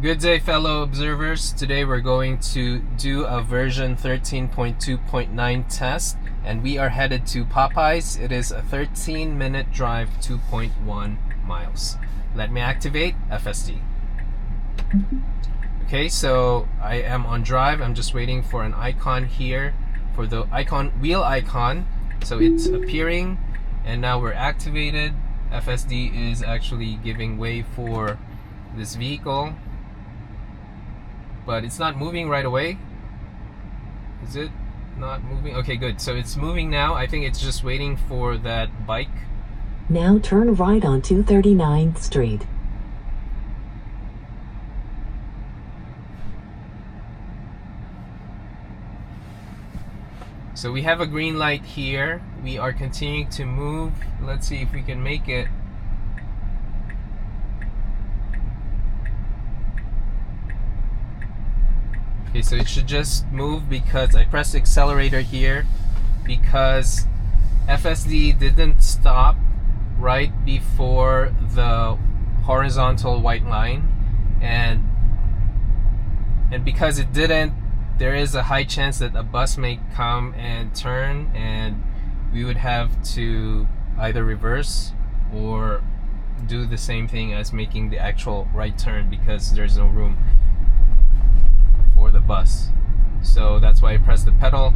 Good day, fellow observers. Today we're going to do a version 13.2.9 test, and we are headed to Popeyes. It is a 13-minute drive, 2.1 miles. Let me activate FSD. Okay, so I am on drive. I'm just waiting for an icon here, for the wheel icon. So it's appearing, and now we're activated. FSD is actually giving way for this vehicle, but it's not moving right away. Is it not moving? Okay, good. So it's moving now. I think it's just waiting for that bike. Now turn right on 239th Street. So we have a green light here. We are continuing to move. Let's see if we can make it. Okay, so it should just move because I pressed the accelerator here because FSD didn't stop right before the horizontal white line, and because it didn't, there is a high chance that a bus may come and turn, and we would have to either reverse or do the same thing as making the actual right turn because there's no room for the bus. So that's why I pressed the pedal.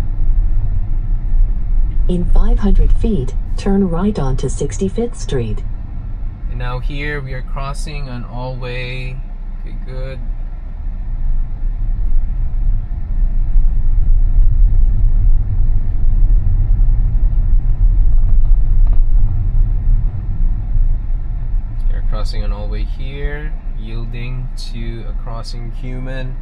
In 500 feet, turn right onto 65th Street. And now here we are crossing an all-way. Okay, good. We're crossing an all-way here, yielding to a crossing human.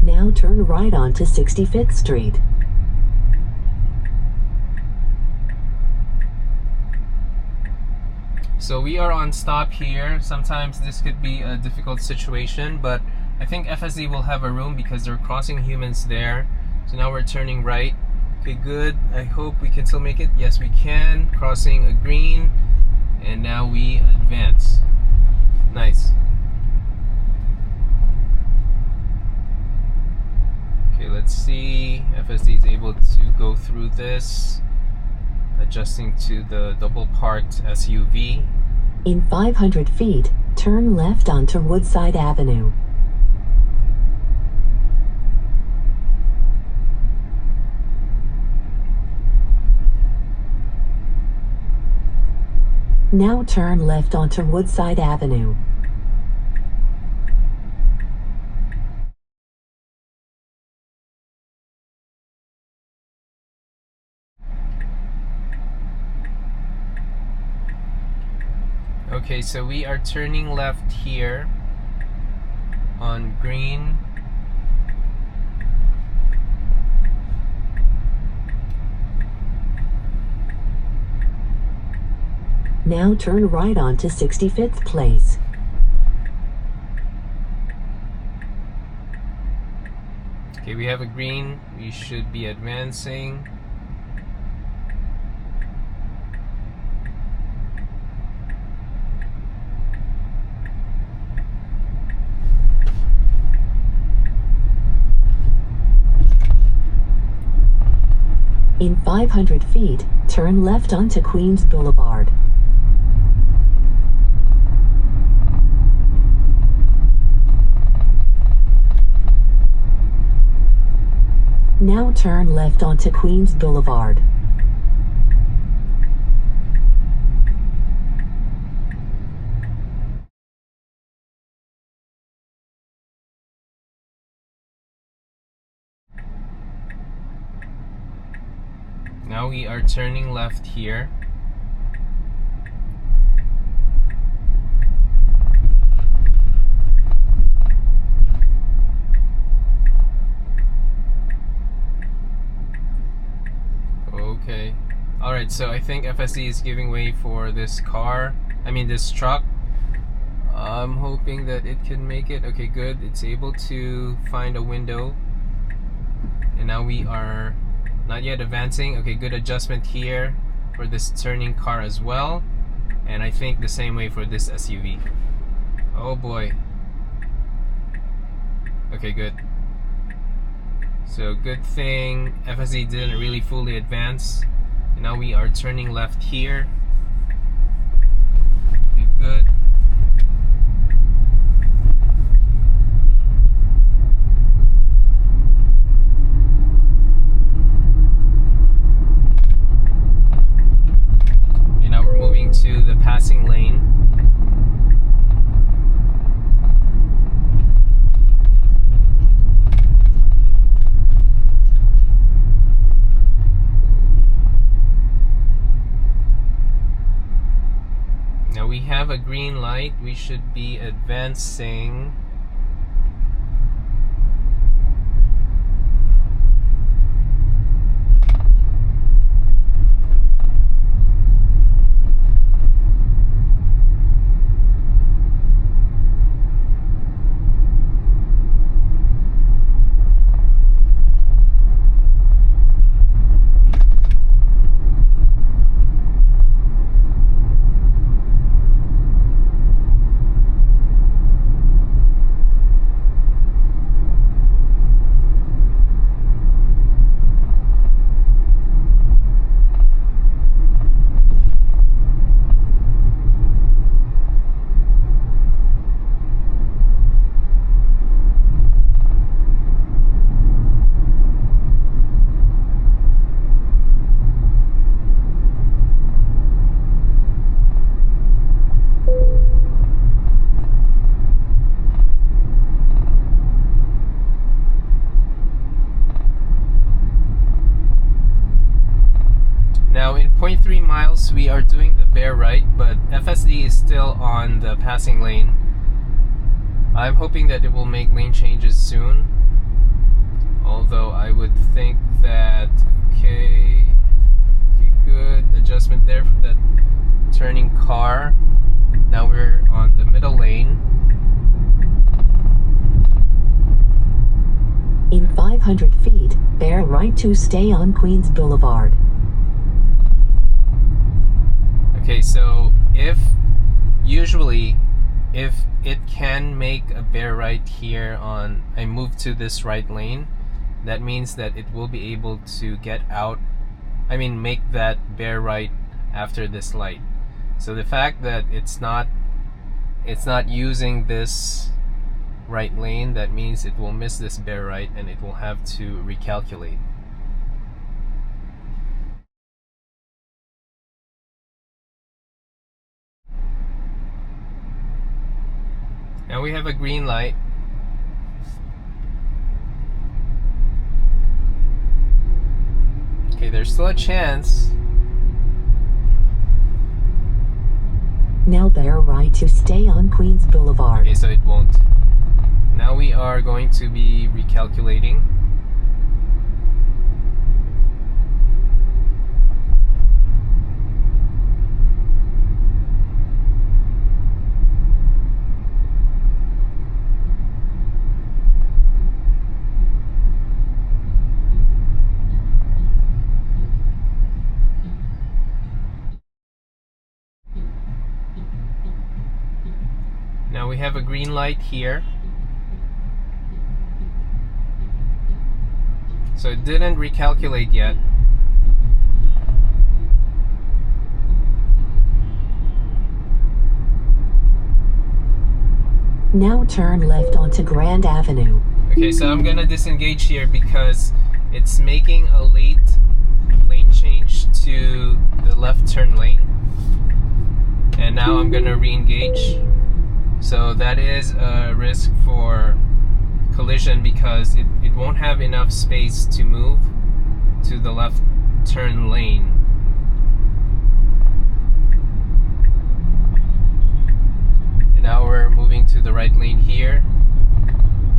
Now turn right onto 65th Street. So we are on stop here. Sometimes this could be a difficult situation, but I think FSD will have a room because they're crossing humans there. So now we're turning right. Okay, good. I hope we can still make it. Yes, we can. Crossing a green, and now we advance. Nice. Okay, let's see. FSD is able to go through this, adjusting to the double parked SUV. In 500 feet, turn left onto Woodside Avenue. Now turn left onto Woodside Avenue. Okay, so we are turning left here on green. Now turn right onto 65th Place. Okay, we have a green. We should be advancing. In 500 feet, turn left onto Queens Blvd. Now turn left onto Queens Blvd. Now we are turning left here. Okay. Alright, so I think FSD is giving way for this this truck. I'm hoping that it can make it. Okay, good. It's able to find a window. And now we are not yet advancing. Okay, good adjustment here. for this turning car as well, and I think the same way for this SUV. Oh boy. Okay, good. So good thing FSD didn't really fully advance. And now we are turning left here. Okay, good. Okay, now we're moving to the passing lane. Now we have a green light. We should be advancing. Now in 0.3 miles we are doing the bare right, but FSD is still on the passing lane. I'm hoping that it will make lane changes soon. Although I would think that, okay, good adjustment there for that turning car. Now we're on the middle lane. In 500 feet, bear right to stay on Queens Blvd. Okay, so usually if it can make a bare right here on, I move to this right lane, that means that it will be able to get out, make that bare right after this light. So the fact that it's not using this right lane, that means it will miss this bare right and it will have to recalculate. Now we have a green light. Okay, there's still a chance. Now bear right to stay on Queens Blvd. Okay, so it won't. Now we are going to be recalculating. Now we have a green light here. So it didn't recalculate yet. Now turn left onto Grand Avenue. Okay, so I'm gonna disengage here because it's making a late lane change to the left turn lane. And now I'm gonna re-engage. So that is a risk for collision because it won't have enough space to move to the left turn lane. And now we're moving to the right lane here.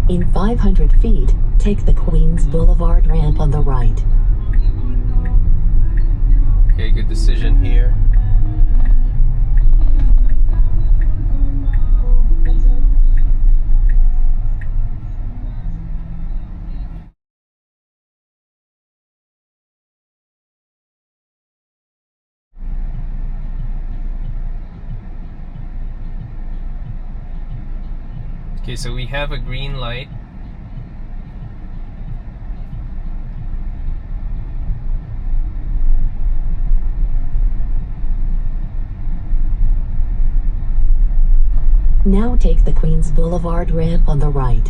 In 500 feet, take the Queens Blvd ramp on the right. Okay, good decision here. Okay, so we have a green light. Now take the Queens Blvd ramp on the right.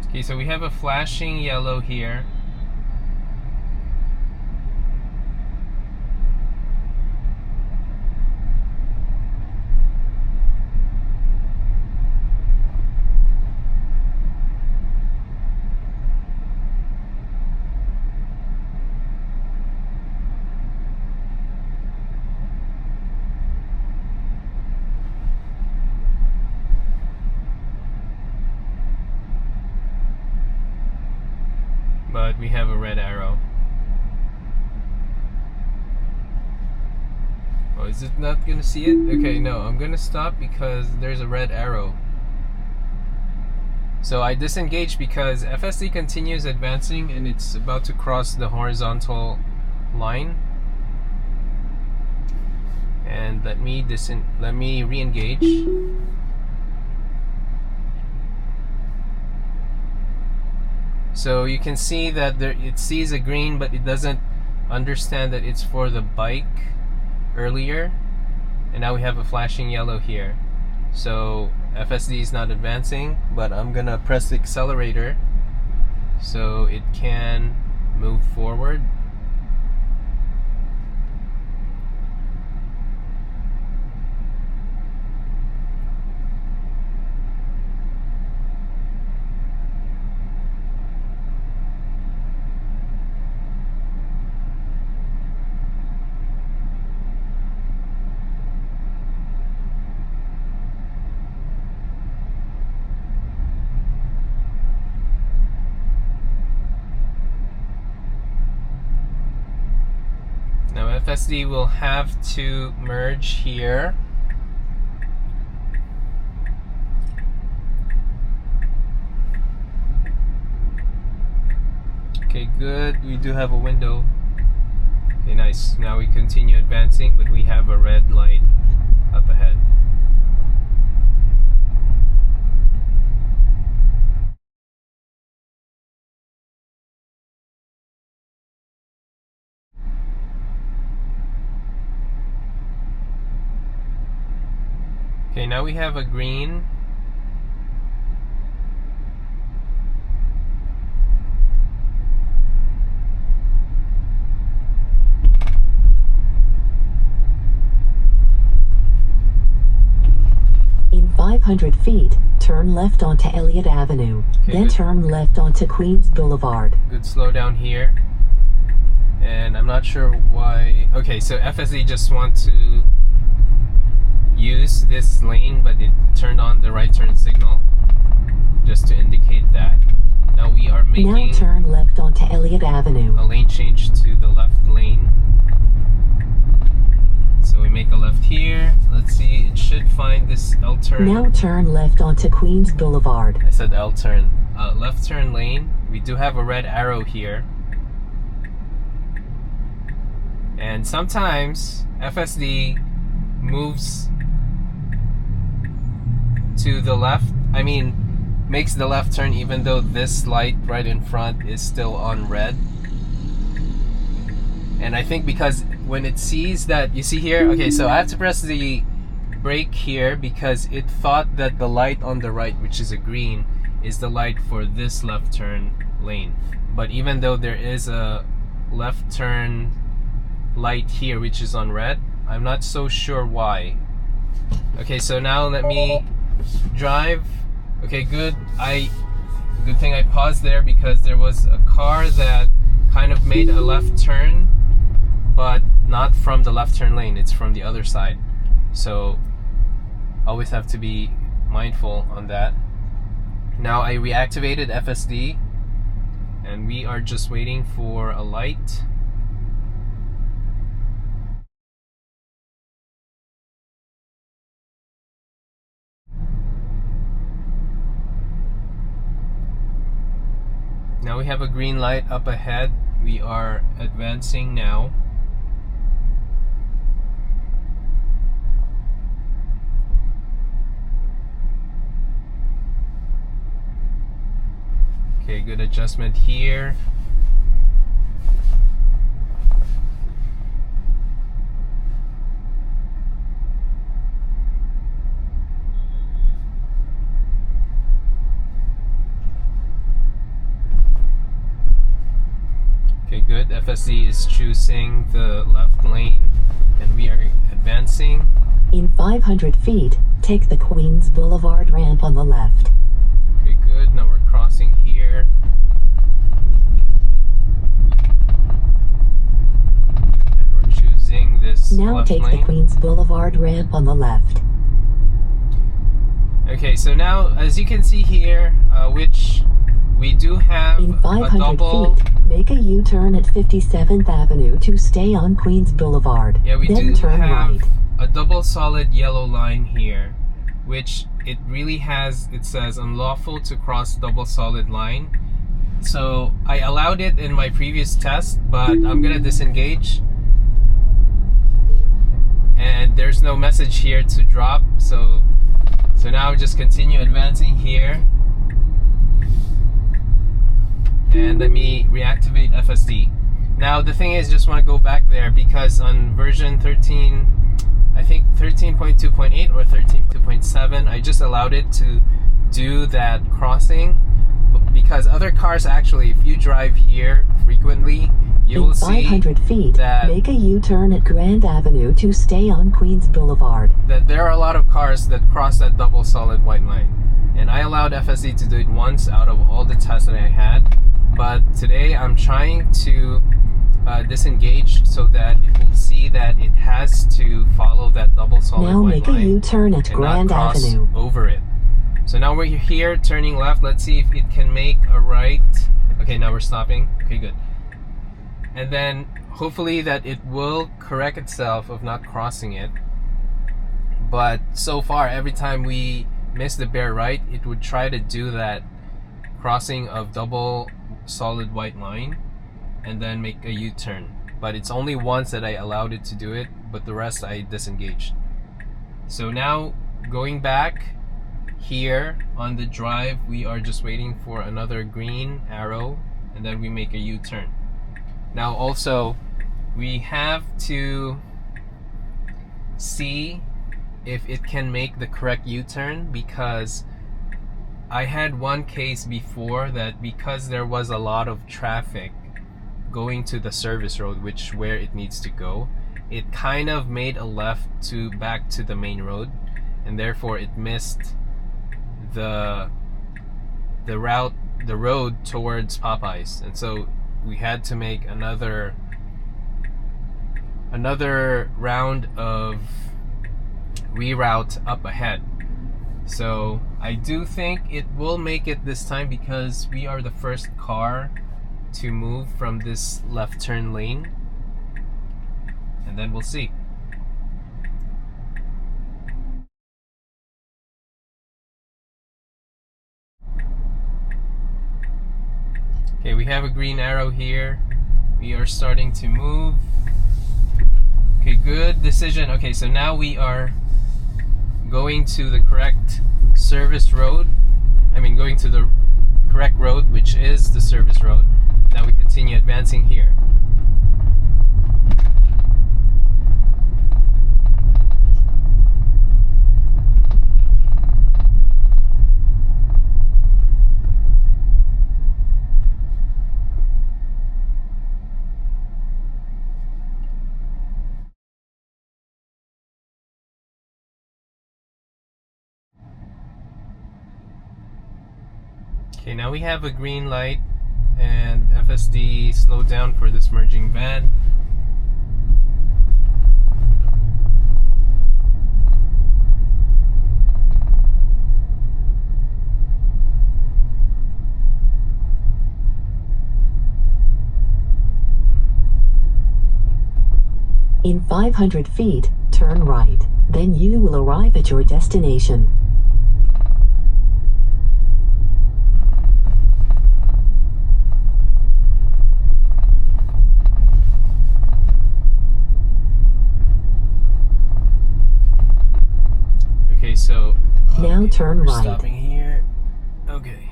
Okay, so we have a flashing yellow here. But we have a red arrow. Oh, is it not gonna see it? Okay, no, I'm gonna stop because there's a red arrow. So I disengaged because FSD continues advancing and it's about to cross the horizontal line. And let me re-engage. So you can see that it sees a green, but it doesn't understand that it's for the bike earlier. And now we have a flashing yellow here. So FSD is not advancing, but I'm gonna press the accelerator so it can move forward. Now FSD will have to merge here. Okay, good. We do have a window. Okay, nice. Now we continue advancing, but we have a red light up ahead. Okay, now we have a green. In 500 feet, turn left onto Elliot Avenue, Okay, then good. turn left onto Queens Blvd. Good slowdown here. And I'm not sure why. Okay, so FSD just want to use this lane, but it turned on the right turn signal just to indicate that. Now we are Now making turn left onto Elliot Avenue. a lane change to the left lane. So we make a left here. Let's see, it should find this L turn. Now turn left onto Queens Blvd. I said L turn. Left turn lane. We do have a red arrow here. And sometimes FSD moves to the left. I mean, makes the left turn even though this light right in front is still on red. And I think because when it sees that, you see here, okay, so I have to press the brake here because it thought that the light on the right, which is a green, is the light for this left turn lane. But even though there is a left turn light here which is on red, I'm not so sure why. Okay, so now let me drive. Okay, good. Good thing I paused there because there was a car that kind of made a left turn, but not from the left turn lane, it's from the other side. So always have to be mindful on that. Now I reactivated FSD, and we are just waiting for a light. Now we have a green light up ahead. We are advancing now. Okay, good adjustment here. Okay, good. FSD is choosing the left lane, and we are advancing. In 500 feet, take the Queens Blvd ramp on the left. Okay, good. Now we're crossing here. And we're choosing this Now left take lane. the Queens Blvd ramp on the left. Okay, so now, as you can see here, which we do have In a 500 double. feet, make a U-turn at 57th Avenue to stay on Queens Blvd. Yeah, we then do turn have right. a double solid yellow line here, which it really has, it says unlawful to cross double solid line. So I allowed it in my previous test, but I'm gonna disengage. And there's no message here to drop, so now just continue advancing here. And let me reactivate FSD. Now the thing is, just want to go back there because on version 13, I think 13.2.8 or 13.2.7, I just allowed it to do that crossing, because other cars actually, if you drive here frequently, you will In see 500 feet, that make a U-turn at Grand Avenue to stay on Queens Blvd. that there are a lot of cars that cross that double solid white line. And I allowed FSD to do it once out of all the tests that I had. But today I'm trying to disengage so that it will see that it has to follow that double solid Now white make a line U-turn at and Grand not cross Avenue. over it. So now we're here turning left. Let's see if it can make a right. Okay, now we're stopping. Okay, good. And then hopefully that it will correct itself of not crossing it. But so far, every time we miss the bare right, it would try to do that crossing of double solid white line and then make a U-turn. But it's only once that I allowed it to do it, but the rest I disengaged. So now going back here on the drive, we are just waiting for another green arrow and then we make a U-turn. Now also, we have to see if it can make the correct U-turn, because I had one case before that because there was a lot of traffic going to the service road, which where it needs to go, it kind of made a left to back to the main road, and therefore it missed the road towards Popeyes, and so we had to make another round of reroute up ahead. So I do think it will make it this time because we are the first car to move from this left turn lane, and then we'll see. Okay, we have a green arrow here. We are starting to move. Okay, good decision. Okay, so now we are going to the correct service road. I mean, going to the correct road, which is the service road. Now we continue advancing here. Okay, now we have a green light and FSD slowed down for this merging van. In 500 feet, turn right. Then you will arrive at your destination. Okay, so Now turn we're right. stopping here. Okay.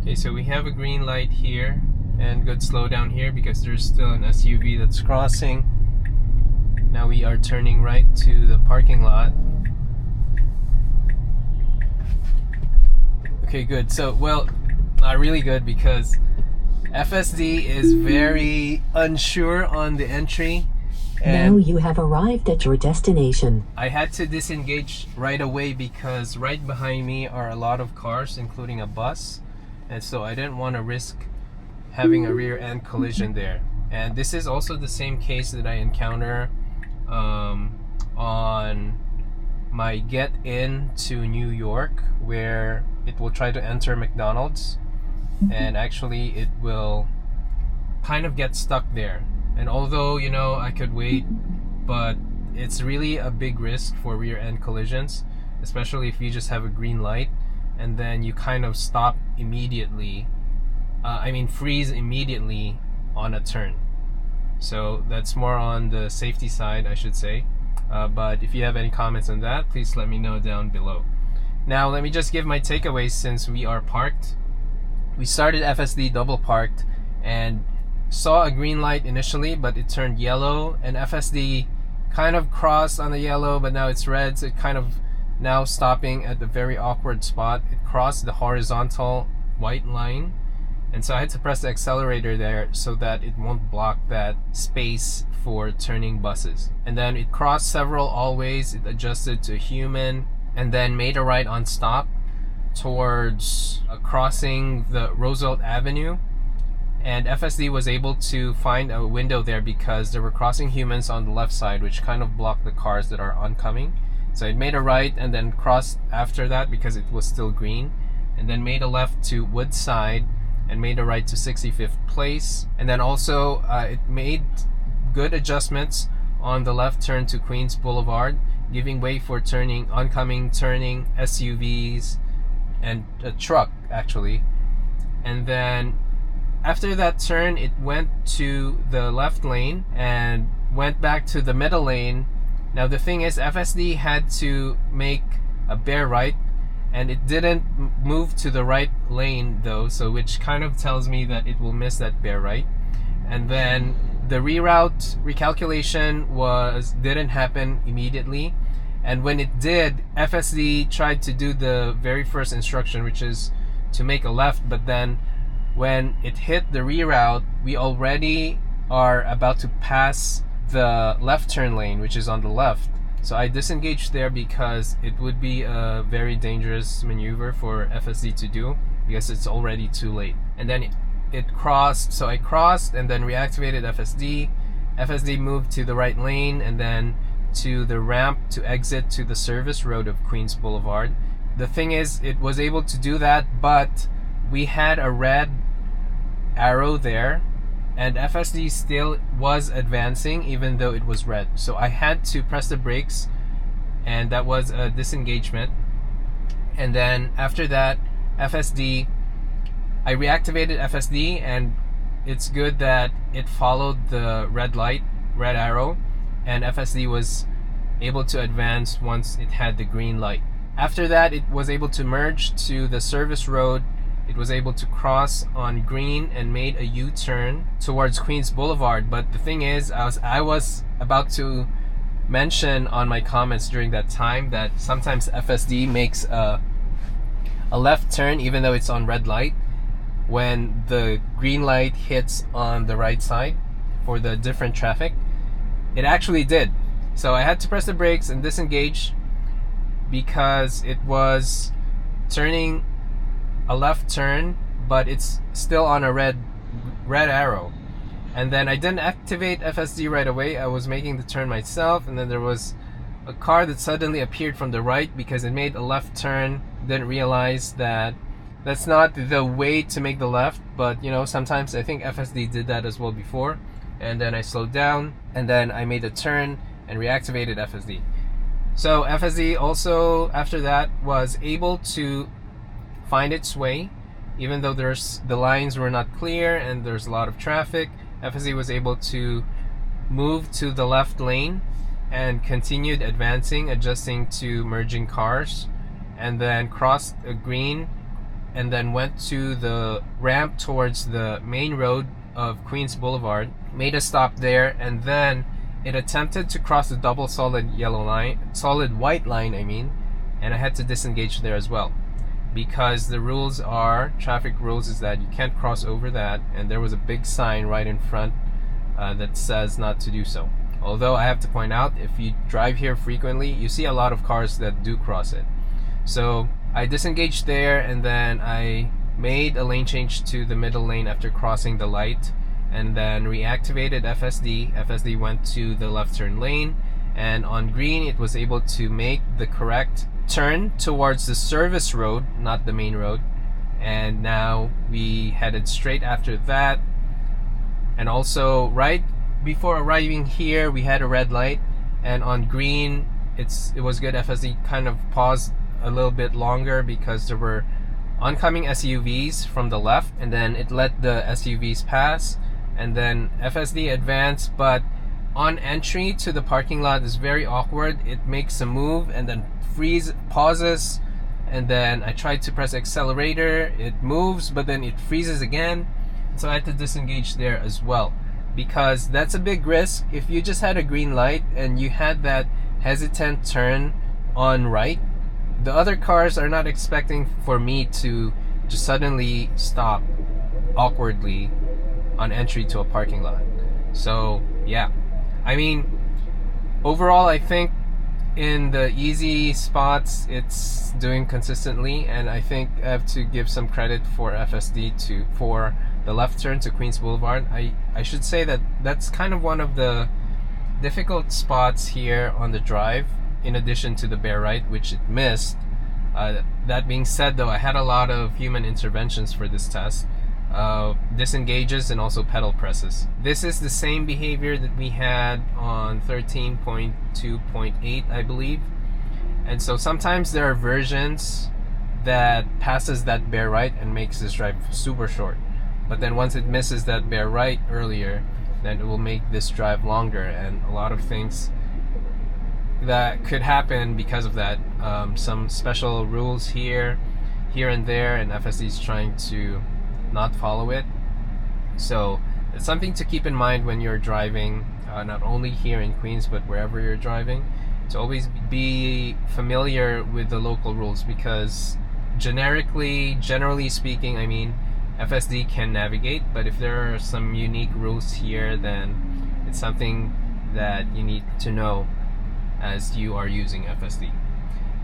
Okay, so we have a green light here and good slowdown here because there's still an SUV that's crossing. Now we are turning right to the parking lot. Okay, good. So, well, not really good because FSD is very unsure on the entry. Now you have arrived at your destination. I had to disengage right away because right behind me are a lot of cars, including a bus. And so I didn't want to risk having a rear end collision there. And this is also the same case that I encounter on my get in to New York, where it will try to enter McDonald's and actually it will kind of get stuck there. And although, you know, I could wait, but it's really a big risk for rear end collisions, especially if you just have a green light and then you kind of stop immediately, freeze immediately on a turn. So that's more on the safety side, I should say. But if you have any comments on that, please let me know down below. Now let me just give my takeaways since we are parked. We started FSD double parked and saw a green light initially, but it turned yellow, and FSD kind of crossed on the yellow, but now it's red, so it kind of now stopping at the very awkward spot. It crossed the horizontal white line, and so I had to press the accelerator there so that it won't block that space for turning buses. And then it crossed several allways, it adjusted to human, and then made a right on stop towards crossing the Roosevelt Avenue. And FSD was able to find a window there because there were crossing humans on the left side, which kind of blocked the cars that are oncoming. So it made a right and then crossed after that because it was still green, and then made a left to Woodside and made a right to 65th Place. And then also it made good adjustments on the left turn to Queens Blvd, giving way for oncoming turning SUVs and a truck actually. And then after that turn, it went to the left lane and went back to the middle lane. Now the thing is, FSD had to make a bare right, and it didn't move to the right lane though, so which kind of tells me that it will miss that bare right. And then the recalculation didn't happen immediately, and when it did, FSD tried to do the very first instruction, which is to make a left, but then when it hit the reroute, we already are about to pass the left turn lane, which is on the left. So I disengaged there because it would be a very dangerous maneuver for FSD to do because it's already too late. And then it crossed, so I crossed and then reactivated FSD. FSD moved to the right lane and then to the ramp to exit to the service road of Queens Blvd. The thing is, it was able to do that, but we had a red arrow there and FSD still was advancing even though it was red. So I had to press the brakes, and that was a disengagement. And then after that, I reactivated FSD, and it's good that it followed the red arrow, and FSD was able to advance once it had the green light. After that, it was able to merge to the service road. It was able to cross on green and made a U-turn towards Queens Blvd. But the thing is, I was about to mention on my comments during that time that sometimes FSD makes a left turn even though it's on red light when the green light hits on the right side for the different traffic. It actually did. So I had to press the brakes and disengage because it was turning a left turn, but it's still on a red arrow. And then I didn't activate FSD right away. I was making the turn myself, and then there was a car that suddenly appeared from the right because it made a left turn, didn't realize that that's not the way to make the left, but you know, sometimes I think FSD did that as well before. And then I slowed down, and then I made a turn and reactivated FSD. So FSD also, after that, was able to find its way, even though the lines were not clear and there's a lot of traffic. FSD was able to move to the left lane and continued advancing, adjusting to merging cars, and then crossed a green and then went to the ramp towards the main road of Queens Blvd, made a stop there, and then it attempted to cross the double solid white line, and I had to disengage there as well, because the rules are, traffic rules is that you can't cross over that, and there was a big sign right in front that says not to do so. Although I have to point out, if you drive here frequently, you see a lot of cars that do cross it. So I disengaged there, and then I made a lane change to the middle lane after crossing the light, and then reactivated FSD. FSD went to the left turn lane, and on green it was able to make the correct turn towards the service road, not the main road. And now we headed straight after that. And also right before arriving here, we had a red light, and on green it was good. FSD kind of paused a little bit longer because there were oncoming SUVs from the left, and then it let the SUVs pass, and then FSD advanced. But on entry to the parking lot is very awkward. It makes a move and then pauses, and then I tried to press accelerator, it moves, but then it freezes again. So I had to disengage there as well, because that's a big risk. If you just had a green light and you had that hesitant turn on right, the other cars are not expecting for me to just suddenly stop awkwardly on entry to a parking lot. So yeah, I mean, overall I think in the easy spots it's doing consistently, and I think I have to give some credit for FSD for the left turn to Queens Blvd. I should say that that's kind of one of the difficult spots here on the drive, in addition to the bare right, which it missed. That being said though, I had a lot of human interventions for this test, disengages and also pedal presses. This is the same behavior that we had on 13.2.8, I believe. And so sometimes there are versions that passes that bare right and makes this drive super short. But then once it misses that bare right earlier, then it will make this drive longer, and a lot of things that could happen because of that. Some special rules here and there, and FSD is trying to not follow it. So it's something to keep in mind when you're driving, not only here in Queens but wherever you're driving, to always be familiar with the local rules, because generally speaking, I mean, FSD can navigate, but if there are some unique rules here, then it's something that you need to know as you are using FSD.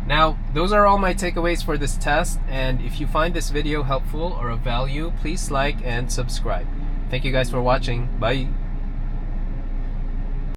Now, those are all my takeaways for this test, and if you find this video helpful or of value, please like and subscribe. Thank you guys for watching. Bye!